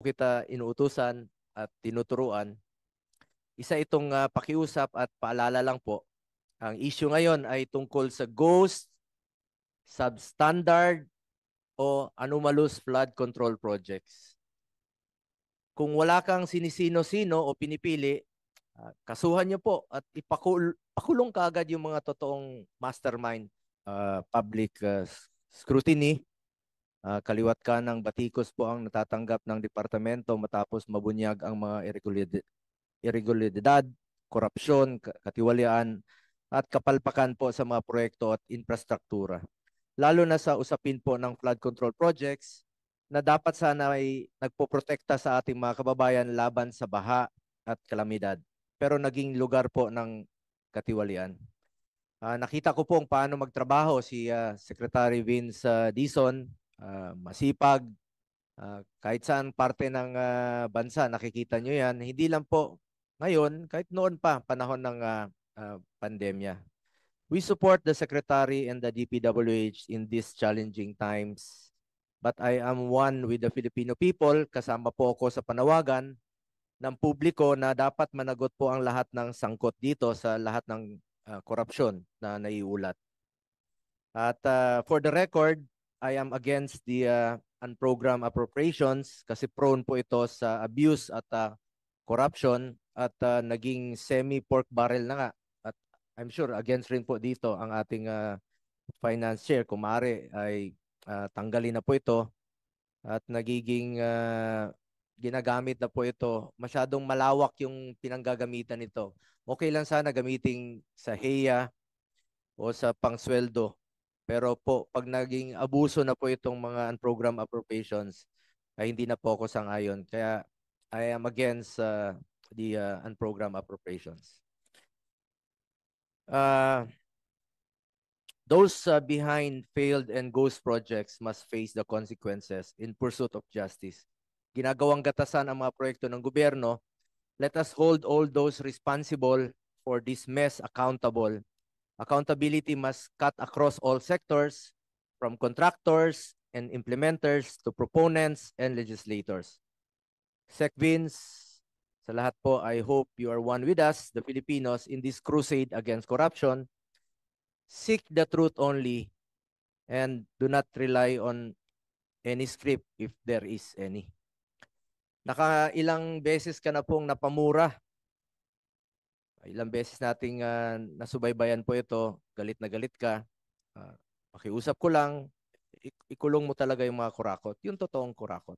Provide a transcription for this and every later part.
kita inuutusan at tinuturuan. Isa itong pakiusap at paalala lang po. Ang issue ngayon ay tungkol sa ghost, substandard o anomalous flood control projects. Kung wala kang sinisino-sino o pinipili, kasuhan niyo po at pakulong kaagad yung mga totoong mastermind. Public scrutiny, kaliwat ka ng batikos po ang natatanggap ng departamento matapos mabunyag ang mga irregularidad, korupsyon, katiwalian at kapalpakan po sa mga proyekto at infrastruktura. Lalo na sa usapin po ng flood control projects na dapat sana ay nagpoprotekta sa ating mga kababayan laban sa baha at kalamidad. Pero naging lugar po ng katiwalian. Nakita ko po paano magtrabaho si Secretary Vince Dizon, masipag, kahit saan parte ng bansa, nakikita nyo yan. Hindi lang po ngayon, kahit noon pa, panahon ng pandemya. We support the Secretary and the DPWH in these challenging times. But I am one with the Filipino people. Kasama po ako sa panawagan ng publiko na dapat managot po ang lahat ng sangkot dito sa lahat ng korupsyon na naiulat. At for the record, I am against the unprogrammed appropriations kasi prone po ito sa abuse at corruption at naging semi-pork barrel na nga. At I'm sure against rin po dito ang ating finance chair. Kung maaari ay tanggalin na po ito at nagiging ginagamit na po ito. Masyadong malawak yung pinanggagamitan nito. Okay lang sana gamitin sa HEA o sa pangsweldo. Pero po, pag naging abuso na po itong mga unprogrammed appropriations, ay hindi na po ako sang-ayon. Kaya I am against the unprogrammed appropriations. Those behind failed and ghost projects must face the consequences in pursuit of justice. Ginagawang gatasan ang mga proyekto ng gobyerno. Let us hold all those responsible for this mess accountable. Accountability must cut across all sectors, from contractors and implementers to proponents and legislators. SecVins, sa lahat po, I hope you are one with us, the Filipinos, in this crusade against corruption. Seek the truth only and do not rely on any script if there is any. Nakailang beses ka na pong napamura. Ilang beses nating nasubaybayan po ito, galit na galit ka. Pakiusap ko lang, ikulong mo talaga yung mga kurakot, yung totoong kurakot.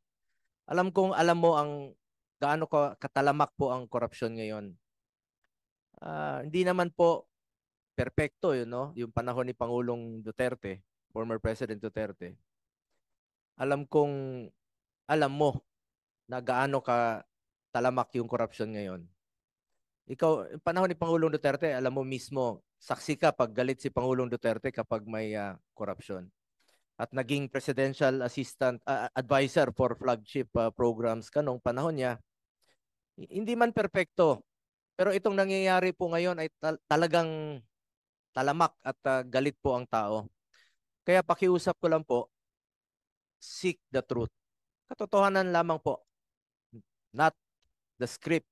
Alam kong alam mo ang gaano katalamak po ang korupsyon ngayon. Hindi naman po perpekto yun, no? Yung panahon ni Pangulong Duterte, former President Duterte. Alam kong alam mo na gaano ka talamak yung korupsyon ngayon. Ikaw, panahon ni Pangulong Duterte, alam mo mismo, saksi ka pag galit si Pangulong Duterte kapag may korupsyon. At naging presidential assistant, advisor for flagship programs ka nung panahon niya. Hindi man perpekto, pero itong nangyayari po ngayon ay talagang talamak at galit po ang tao. Kaya pakiusap ko lang po, seek the truth. Katotohanan lamang po, not the script.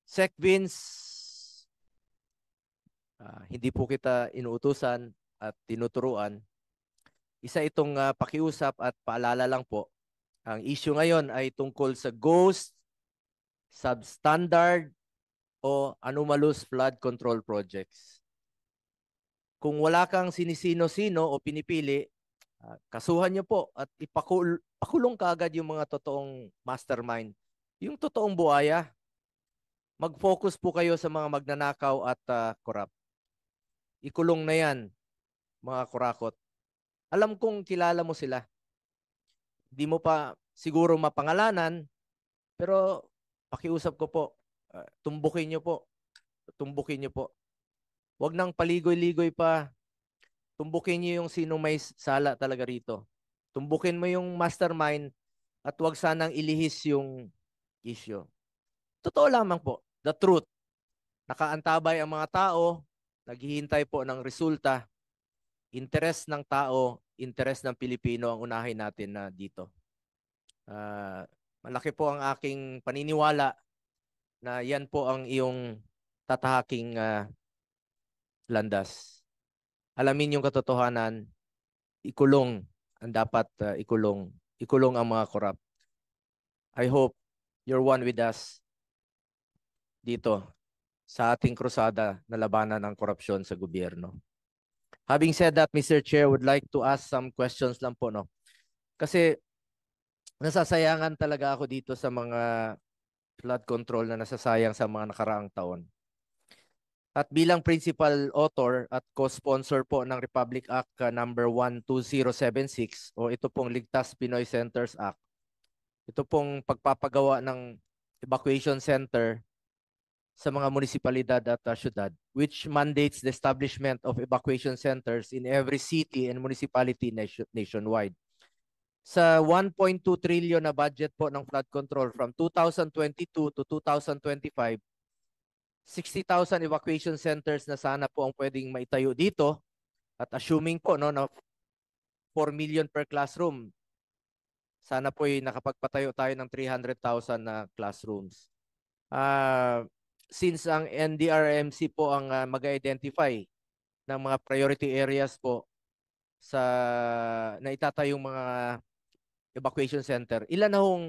SecVins, hindi po kita inuutusan at tinuturuan. Isa itong pakiusap at paalala lang po. Ang issue ngayon ay tungkol sa ghost, substandard o anomalous flood control projects. Kung wala kang sinisino-sino o pinipili, kasuhan niyo po at pakulong kaagad yung mga totoong mastermind. Yung totoong buhaya. Mag-focus po kayo sa mga magnanakaw at korap. Ikulong na yan, mga kurakot. Alam kong kilala mo sila. Hindi mo pa siguro mapangalanan, pero pakiusap ko po, tumbukin niyo po. Tumbukin niyo po. Huwag nang paligoy-ligoy pa. Tumbukin niyo yung sinong may sala talaga rito. Tumbukin mo yung mastermind at huwag sanang ilihis yung issue. Totoo lamang po, the truth. Nakaantabay ang mga tao, naghihintay po ng resulta. Interes ng tao, interes ng Pilipino ang unahin natin na dito. malaki po ang aking paniniwala na yan po ang iyong tatahaking landas. Alamin yung katotohanan, ikulong ang dapat ikulong. Ikulong ang mga korap. I hope you're one with us dito sa ating krusada na labanan ng korupsyon sa gobyerno. Having said that, Mr. Chair, would like to ask some questions lang po, no? Kasi nasasayangan talaga ako dito sa mga flood control na nasasayang sa mga nakaraang taon. At bilang principal author at co-sponsor po ng Republic Act number 12076 o ito pong Ligtas Pinoy Centers Act. Ito pong pagpapagawa ng evacuation center sa mga munisipalidad at syudad, which mandates the establishment of evacuation centers in every city and municipality nationwide. Sa 1.2 trillion na budget po ng flood control from 2022 to 2025, 60,000 evacuation centers na sana po ang pwedeng maitayo dito at assuming po no, na 4 million per classroom, sana po ay nakapagpatayo tayo ng 300,000 na classrooms. Since ang NDRMC po ang mag-identify ng mga priority areas po sa na itatayong mga evacuation center, ilan na hong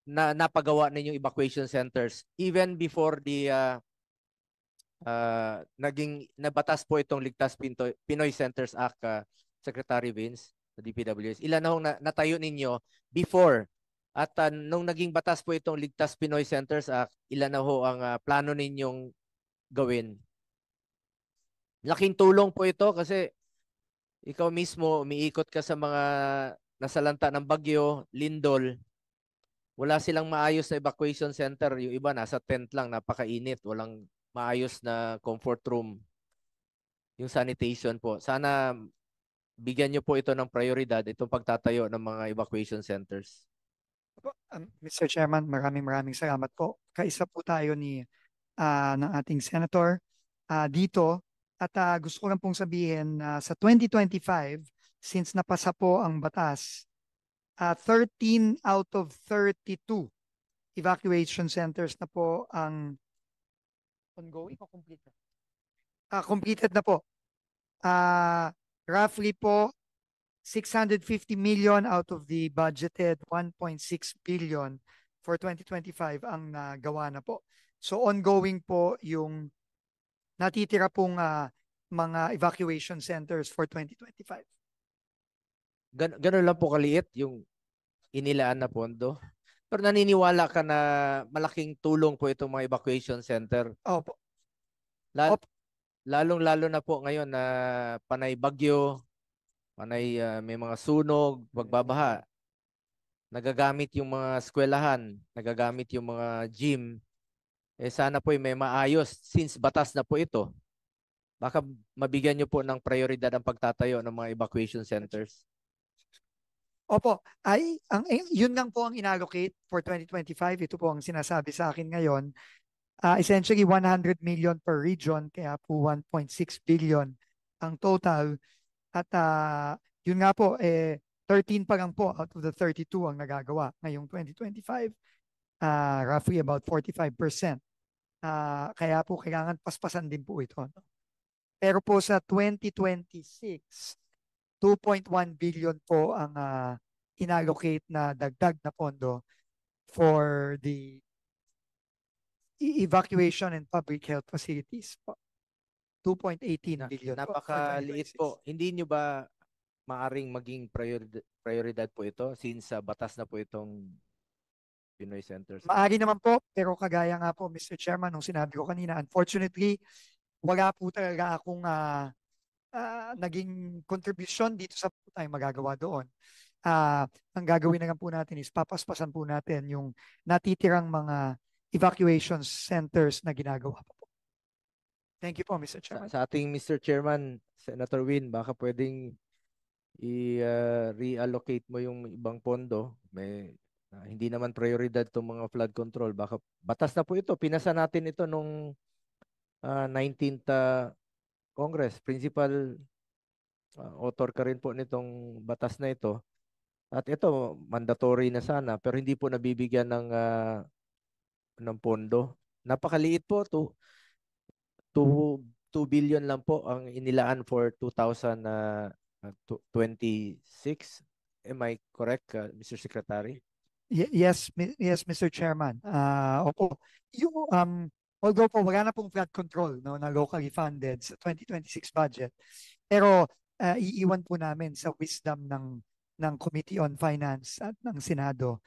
napagawa ninyong evacuation centers even before the naging nabatas po itong Ligtas Pinoy Centers Act, Secretary Vince, sa DPWS. Ilan na hong natayo ninyo before? At nung naging batas po itong Ligtas Pinoy Centers Act, ilan na ho ang plano ninyong gawin? Laking tulong po ito kasi ikaw mismo umiikot ka sa mga nasalanta ng bagyo, lindol. Wala silang maayos na evacuation center. Yung iba nasa tent lang, napakainit. Walang maayos na comfort room. Yung sanitation po. Sana bigyan nyo po ito ng prioridad, itong pagtatayo ng mga evacuation centers. Mr. Chairman, maraming salamat po. Kaisa po tayo ng ating senator dito at gusto ko lang pong sabihin sa 2025, since napasa po ang batas, 13 out of 32 evacuation centers na po ang ongoing o complete na? Completed na po. Roughly po 650 million out of the budgeted 1.6 billion for 2025 ang nagawa na po. So ongoing po yung natitira pong mga evacuation centers for 2025. Ganun lang po kaliit yung inilaan na pondo. Pero naniniwala ka na malaking tulong po itong mga evacuation center? Opo. Lalong-lalo na po ngayon na panay bagyo, panay may mga sunog, pagbabaha. Nagagamit yung mga eskwelahan, nagagamit yung mga gym. Sana po may maayos since batas na po ito. Baka mabigyan nyo po ng prioridad ang pagtatayo ng mga evacuation centers. Opo, yun lang po ang inallocate for 2025. Ito po ang sinasabi sa akin ngayon. Essentially 100 million per region, kaya po 1.6 billion ang total. At yun nga po, 13 pa lang po out of the 32 ang nagagawa ngayong 2025. Roughly about 45%. Kaya po kailangan paspasan din po ito. No? Pero po sa 2026, 2.1 billion po ang inallocate na dagdag na pondo for the evacuation and public health facilities po. 2.18 billion po. Napakaliit po. Hindi nyo ba maaring maging prioridad po ito since batas na po itong Pinoy Centers? Maari naman po, pero kagaya nga po, Mr. Chairman, nung sinabi ko kanina, unfortunately, wala po talaga akong naging contribution dito sa po tayong magagawa doon. Ang gagawin na lang po natin is papaspasan po natin yung natitirang mga evacuation centers na ginagawa po. Thank you po, Mr. Chairman. Sa ating Mr. Chairman, Senator Win, baka pwedeng i-reallocate mo yung ibang pondo. Hindi naman prioridad itong mga flood control. Baka batas na po ito. Pinasa natin ito nung 19th Congress. Principal author ka rin po nitong batas na ito. At ito, mandatory na sana pero hindi po nabibigyan ng pondo. Napakaliit po, 2 billion lang po ang inilaan for 2026. Am I correct, Mr. Secretary? Yes, yes, Mr. Chairman. Opo. Yung, although po wala na pong flood control no, na locally funded sa 2026 budget, pero iiwan po namin sa wisdom ng Committee on Finance at ng Senado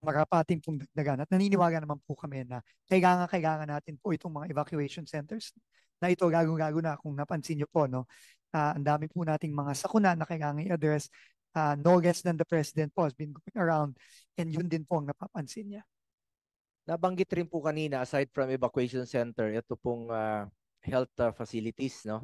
marapating pong dagdagan. At naniniwala naman po kami na kailangan natin po itong mga evacuation centers na ito, lalo na kung napansin niyo po, no, ang dami po nating mga sakuna na kailangan i-address. No less than the president po has been going around and yun din po ang napapansin niya. Nabanggit rin po kanina, aside from evacuation center, ito pong health facilities, no?